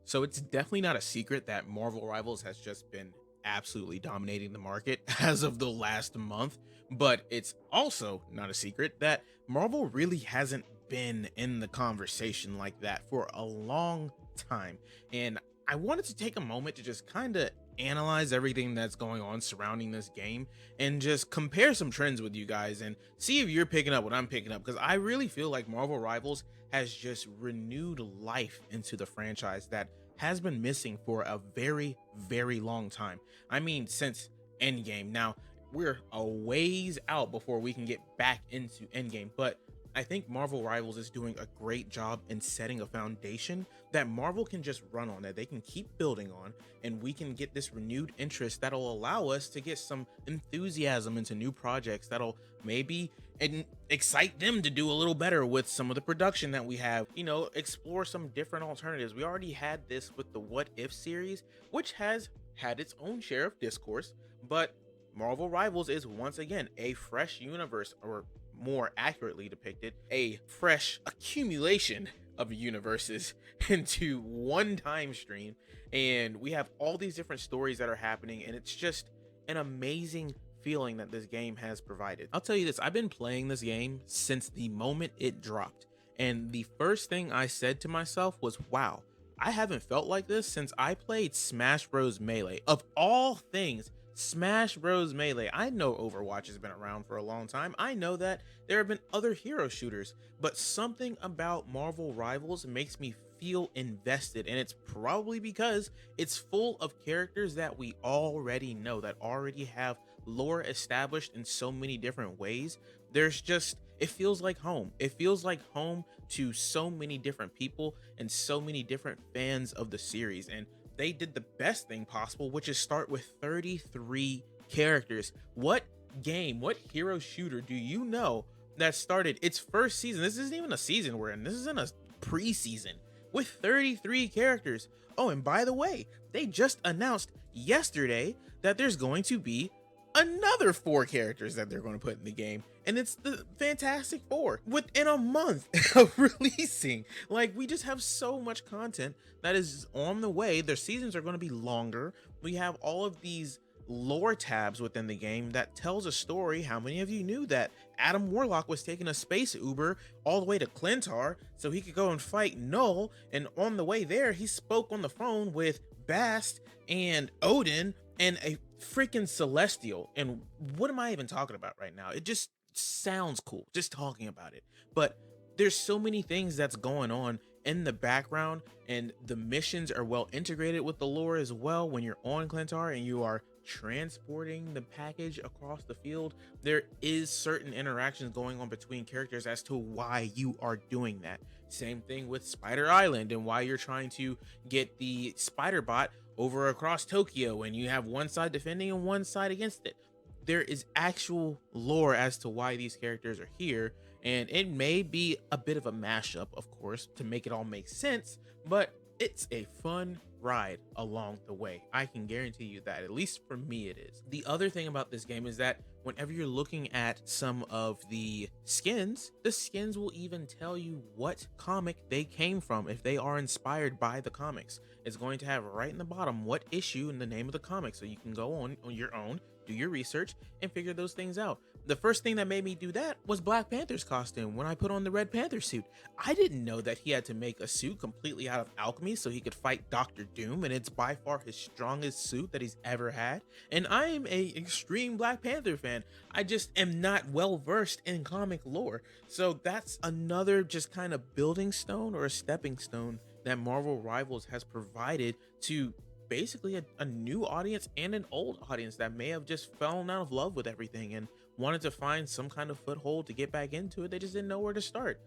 So it's definitely not a secret that Marvel Rivals has just been absolutely dominating the market as of the last month, but it's also not a secret that Marvel really hasn't been in the conversation like that for a long time. And I wanted to take a moment to just kind of analyze everything that's going on surrounding this game and just compare some trends with you guys and see if you're picking up what I'm picking up, because I really feel like Marvel Rivals has just renewed life into the franchise that has been missing for a very, very long time. I mean, since Endgame. Now, we're a ways out before we can get back into Endgame, but I think Marvel Rivals is doing a great job in setting a foundation that Marvel can just run on, that they can keep building on, and we can get this renewed interest that'll allow us to get some enthusiasm into new projects that'll maybe and excite them to do a little better with some of the production that we have, explore some different alternatives. We already had this with the What If series, which has had its own share of discourse, but Marvel Rivals is once again a fresh universe, or more accurately depicted, a fresh accumulation of universes into one time stream. And we have all these different stories that are happening, and it's just an amazing feeling that this game has provided. I'll tell you this, I've been playing this game since the moment it dropped, and the first thing I said to myself was, wow, I haven't felt like this since I played Smash Bros. Melee. Of all things, Smash Bros. Melee. I know Overwatch has been around for a long time. I know that there have been other hero shooters, but something about Marvel Rivals makes me feel invested, and it's probably because it's full of characters that we already know, that already have lore established in so many different ways. It feels like home. It feels like home to so many different people and so many different fans of the series. And they did the best thing possible, which is start with 33 characters. What game, what hero shooter do you know that started its first season? This isn't even a season we're in. This isn't a preseason with 33 characters. Oh, and by the way, they just announced yesterday that there's going to be another 4 characters that they're going to put in the game, and it's the Fantastic Four within a month of releasing. Like, we just have so much content that is on the way. Their seasons are going to be longer. We have all of these lore tabs within the game that tells a story. How many of you knew that Adam Warlock was taking a space Uber all the way to Clintar so he could go and fight Null, and on the way there he spoke on the phone with Bast and Odin and a freaking Celestial? And what am I even talking about right now? It just sounds cool just talking about it, but there's so many things that's going on in the background, and the missions are well integrated with the lore as well. When you're on Clintar and you are transporting the package across the field, there is certain interactions going on between characters as to why you are doing that. Same thing with Spider Island and why you're trying to get the spider bot over across Tokyo, and you have one side defending and one side against it. There is actual lore as to why these characters are here, and it may be a bit of a mashup, of course, to make it all make sense, but it's a fun ride along the way. I can guarantee you that, at least for me it is. The other thing about this game is that whenever you're looking at some of the skins will even tell you what comic they came from if they are inspired by the comics. It's going to have right in the bottom what issue and the name of the comic, so you can go on your own, do your research, and figure those things out. The first thing that made me do that was Black Panther's costume. When I put on the Red Panther suit, I didn't know that he had to make a suit completely out of alchemy so he could fight Doctor Doom, and it's by far his strongest suit that he's ever had. And I am a extreme Black Panther fan. I just am not well versed in comic lore. So that's another just kind of building stone or a stepping stone that Marvel Rivals has provided to basically a new audience and an old audience that may have just fallen out of love with everything and wanted to find some kind of foothold to get back into it. They just didn't know where to start.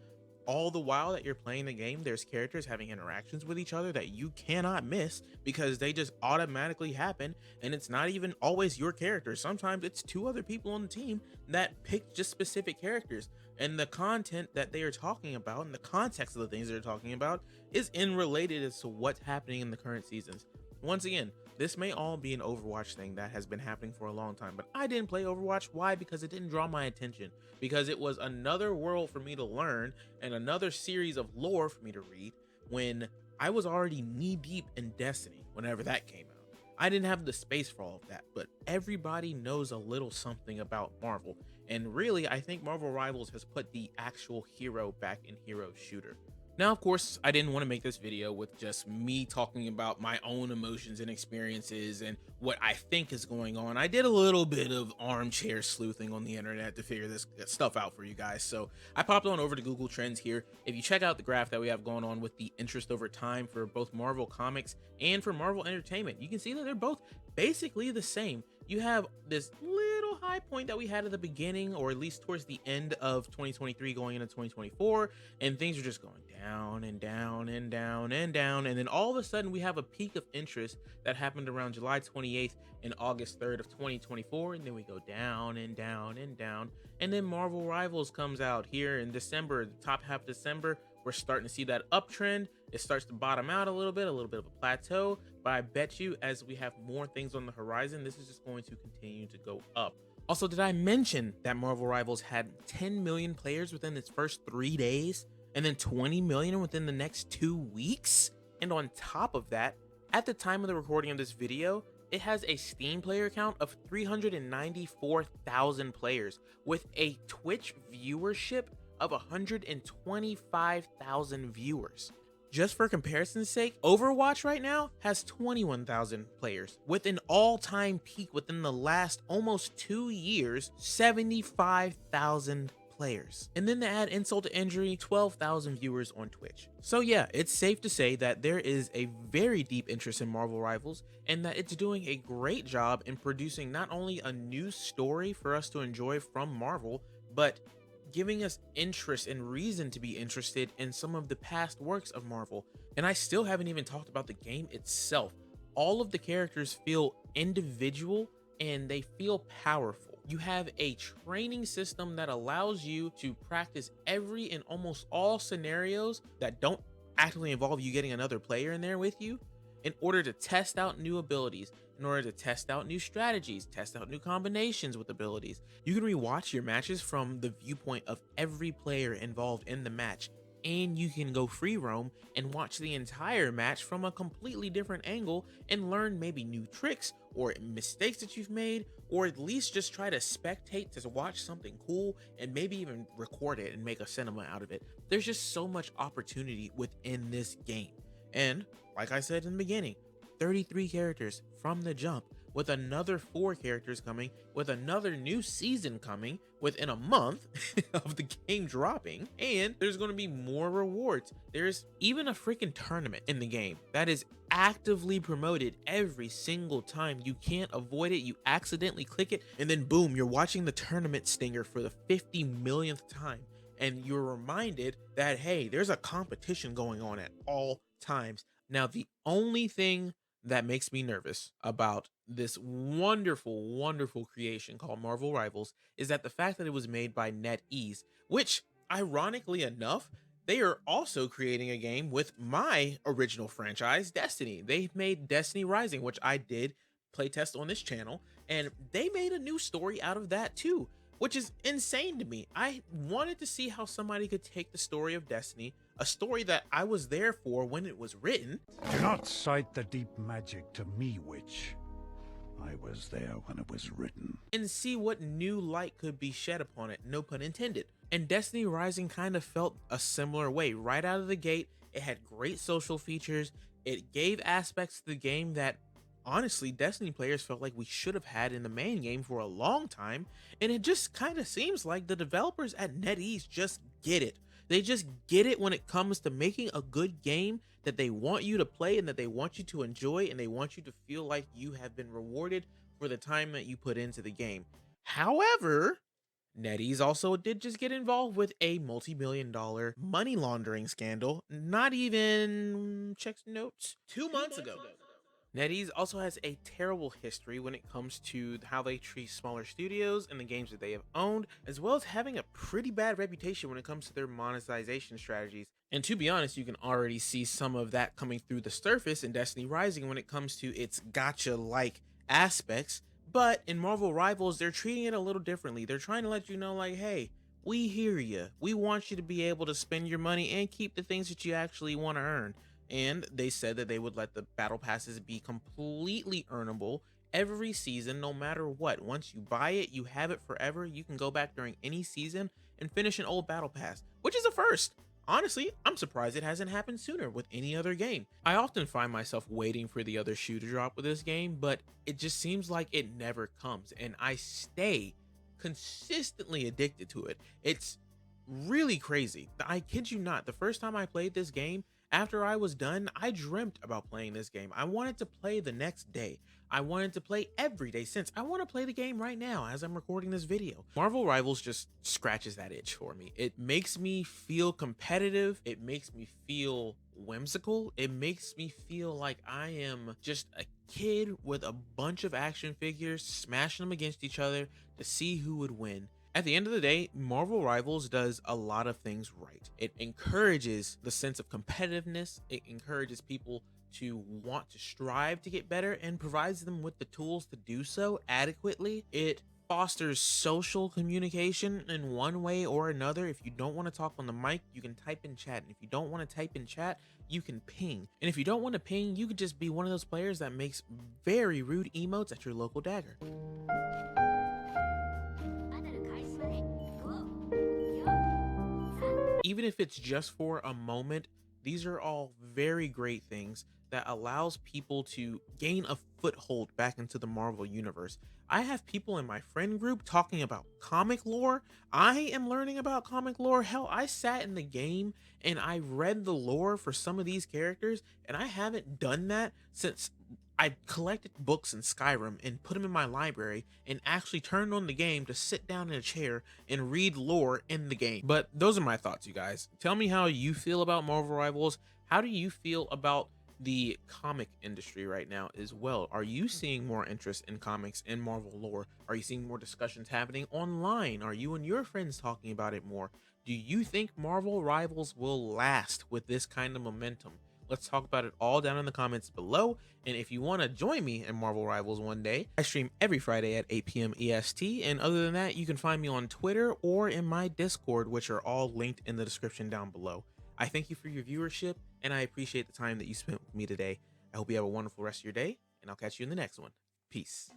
All the while that you're playing the game, there's characters having interactions with each other that you cannot miss because they just automatically happen, and it's not even always your character. Sometimes it's 2 other people on the team that pick just specific characters, and the content that they are talking about and the context of the things they're talking about is in related as to what's happening in the current seasons. Once again, this may all be an Overwatch thing that has been happening for a long time, but I didn't play Overwatch. Why? Because it didn't draw my attention. Because it was another world for me to learn and another series of lore for me to read when I was already knee deep in Destiny whenever that came out. I didn't have the space for all of that, but everybody knows a little something about Marvel. And really, I think Marvel Rivals has put the actual hero back in hero shooter. Now, of course, I didn't want to make this video with just me talking about my own emotions and experiences and what I think is going on. I did a little bit of armchair sleuthing on the internet to figure this stuff out for you guys. So I popped on over to Google Trends here. If you check out the graph that we have going on with the interest over time for both Marvel Comics and for Marvel Entertainment, you can see that they're both basically the same. You have this little high point that we had at the beginning, or at least towards the end of 2023 going into 2024, and things are just going down and down and down and down. And then all of a sudden we have a peak of interest that happened around July 28th and August 3rd of 2024. And then we go down and down and down. And then Marvel Rivals comes out here in December, the top half of December. We're starting to see that uptrend. It starts to bottom out a little bit of a plateau, but I bet you as we have more things on the horizon, this is just going to continue to go up. Also, did I mention that Marvel Rivals had 10 million players within its first 3 days and then 20 million within the next 2 weeks? And on top of that, at the time of the recording of this video, it has a Steam player count of 394,000 players with a Twitch viewership of 125,000 viewers. Just for comparison's sake, Overwatch right now has 21,000 players with an all-time peak within the last almost 2 years, 75,000 players. And then to add insult to injury, 12,000 viewers on Twitch. So yeah, it's safe to say that there is a very deep interest in Marvel Rivals and that it's doing a great job in producing not only a new story for us to enjoy from Marvel, but giving us interest and reason to be interested in some of the past works of Marvel. And I still haven't even talked about the game itself. All of the characters feel individual and they feel powerful. You have a training system that allows you to practice every and almost all scenarios that don't actively involve you getting another player in there with you, in order to test out new abilities, in order to test out new strategies, test out new combinations with abilities. You can rewatch your matches from the viewpoint of every player involved in the match, and you can go free roam and watch the entire match from a completely different angle and learn maybe new tricks or mistakes that you've made, or at least just try to spectate to watch something cool and maybe even record it and make a cinema out of it. There's just so much opportunity within this game. And like I said in the beginning, 33 characters from the jump, with another 4 characters coming, with another new season coming within a month of the game dropping, and there's going to be more rewards. There's even a freaking tournament in the game that is actively promoted every single time. You can't avoid it. You accidentally click it, and then boom, you're watching the tournament stinger for the 50 millionth time, and you're reminded that, hey, there's a competition going on at all times. Now, the only thing that makes me nervous about this wonderful, wonderful creation called Marvel Rivals is that the fact that it was made by NetEase, which ironically enough, they are also creating a game with my original franchise, Destiny. They made Destiny Rising, which I did playtest on this channel, and they made a new story out of that too, which is insane to me. I wanted to see how somebody could take the story of Destiny, a story that I was there for when it was written. Do not cite the deep magic to me, witch. I was there when it was written. And see what new light could be shed upon it, no pun intended. And Destiny Rising kind of felt a similar way. Right out of the gate, it had great social features. It gave aspects to the game that honestly Destiny players felt like we should have had in the main game for a long time. And it just kind of seems like the developers at NetEase just get it. They just get it when it comes to making a good game that they want you to play and that they want you to enjoy, and they want you to feel like you have been rewarded for the time that you put into the game. However, NetEase also did just get involved with a multi-million-dollar money laundering scandal, not even checks notes, 2 months ago. NetEase also has a terrible history when it comes to how they treat smaller studios and the games that they have owned, as well as having a pretty bad reputation when it comes to their monetization strategies. And to be honest, you can already see some of that coming through the surface in Destiny Rising when it comes to its gacha-like aspects. But in Marvel Rivals, they're treating it a little differently. They're trying to let you know, like, hey, we hear you. We want you to be able to spend your money and keep the things that you actually want to earn. And they said that they would let the battle passes be completely earnable every season, no matter what. Once you buy it, you have it forever. You can go back during any season and finish an old battle pass, which is a first. Honestly, I'm surprised it hasn't happened sooner with any other game. I often find myself waiting for the other shoe to drop with this game, but it just seems like it never comes, and I stay consistently addicted to it. It's really crazy. I kid you not, the first time I played this game, after I was done, I dreamt about playing this game. I wanted to play the next day. I wanted to play every day since. I want to play the game right now as I'm recording this video. Marvel Rivals just scratches that itch for me. It makes me feel competitive. It makes me feel whimsical. It makes me feel like I am just a kid with a bunch of action figures, smashing them against each other to see who would win. At the end of the day, Marvel Rivals does a lot of things right. It encourages the sense of competitiveness. It encourages people to want to strive to get better and provides them with the tools to do so adequately. It fosters social communication in one way or another. If you don't want to talk on the mic, you can type in chat. And if you don't want to type in chat, you can ping. And if you don't want to ping, you could just be one of those players that makes very rude emotes at your local dagger. Even if it's just for a moment, these are all very great things that allows people to gain a foothold back into the Marvel universe. I have people in my friend group talking about comic lore. I am learning about comic lore. Hell, I sat in the game and I read the lore for some of these characters, and I haven't done that since I collected books in Skyrim and put them in my library and actually turned on the game to sit down in a chair and read lore in the game. But those are my thoughts, you guys. Tell me how you feel about Marvel Rivals. How do you feel about the comic industry right now as well? Are you seeing more interest in comics and Marvel lore? Are you seeing more discussions happening online? Are you and your friends talking about it more? Do you think Marvel Rivals will last with this kind of momentum? Let's talk about it all down in the comments below. And if you want to join me in Marvel Rivals one day, I stream every Friday at 8 p.m. EST. And other than that, you can find me on Twitter or in my Discord, which are all linked in the description down below. I thank you for your viewership, and I appreciate the time that you spent with me today. I hope you have a wonderful rest of your day, and I'll catch you in the next one. Peace.